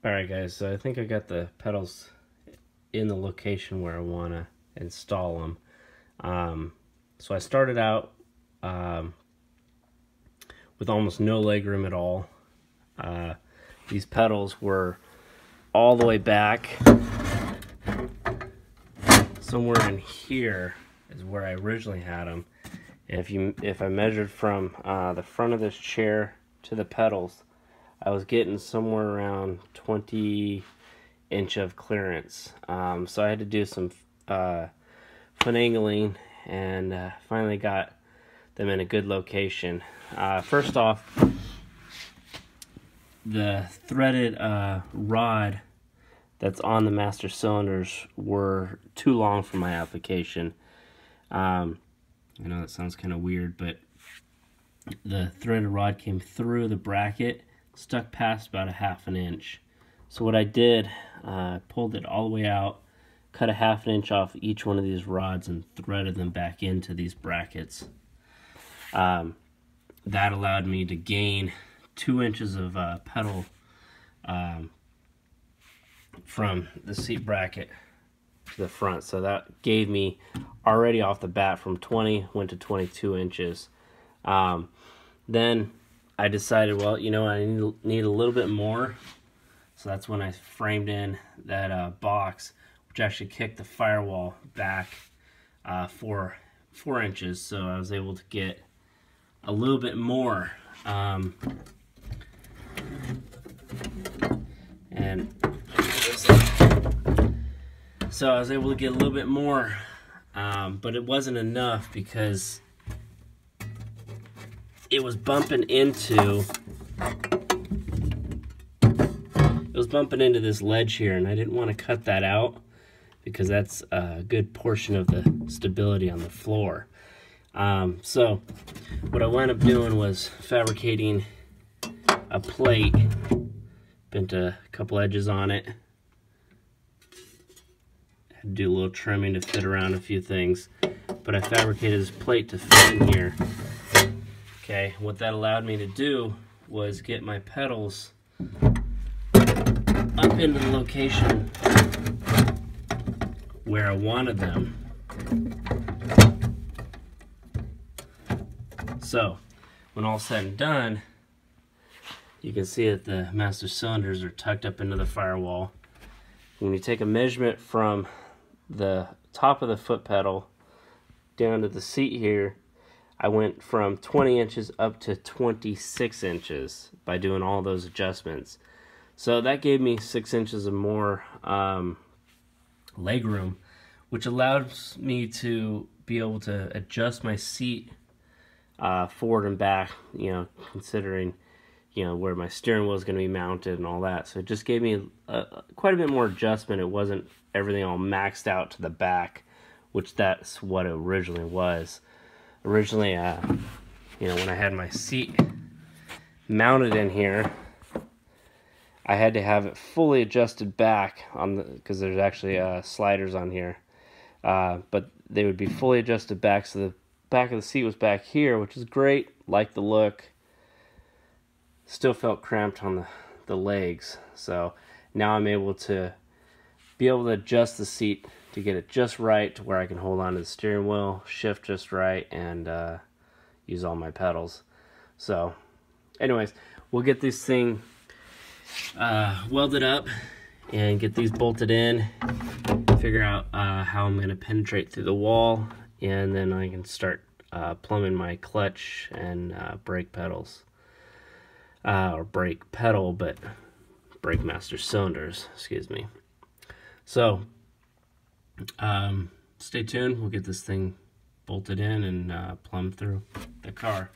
Alright guys, so I think I got the pedals in the location where I want to install them. So I started out with almost no leg room at all. These pedals were all the way back. Somewhere in here is where I originally had them. And if I measured from the front of this chair to the pedals, I was getting somewhere around 20 inch of clearance. So I had to do some finagling and finally got them in a good location. First off, the threaded rod that's on the master cylinders were too long for my application. I know that sounds kind of weird, but the threaded rod came through the bracket, stuck past about 1/2 inch. So what I did, pulled it all the way out, cut 1/2 inch off each one of these rods and threaded them back into these brackets. That allowed me to gain 2 inches of pedal from the seat bracket to the front. So that gave me, already off the bat, from 20 went to 22 inches. Then I decided, well, you know, I need a little bit more. So that's when I framed in that box, which actually kicked the firewall back 4 inches. So I was able to get a little bit more. So I was able to get a little bit more, but it wasn't enough because it was bumping into this ledge here, and I didn't want to cut that out because that's a good portion of the stability on the floor. So what I wound up doing was fabricating a plate, bent a couple edges on it, had to do a little trimming to fit around a few things, but I fabricated this plate to fit in here. Okay, what that allowed me to do was get my pedals up into the location where I wanted them. So when all's said and done, you can see that the master cylinders are tucked up into the firewall. When you take a measurement from the top of the foot pedal down to the seat here, I went from 20 inches up to 26 inches by doing all those adjustments. So that gave me 6 inches of more leg room, which allows me to be able to adjust my seat forward and back, you know, considering, you know, where my steering wheel is going to be mounted and all that. So it just gave me quite a bit more adjustment. It wasn't everything all maxed out to the back, which that's what it originally was. Originally, you know, when I had my seat mounted in here, I had to have it fully adjusted back on the, because there's actually sliders on here, but they would be fully adjusted back, so the back of the seat was back here, which is great. Liked the look. Still felt cramped on the legs, so now I'm able to adjust the seat to get it just right to where I can hold on to the steering wheel, shift just right, and use all my pedals. So anyways, we'll get this thing welded up and get these bolted in, figure out how I'm going to penetrate through the wall, and then I can start plumbing my clutch and brake pedals. Or brake pedal, but brake master cylinders, excuse me. So stay tuned, we'll get this thing bolted in and plumb through the car.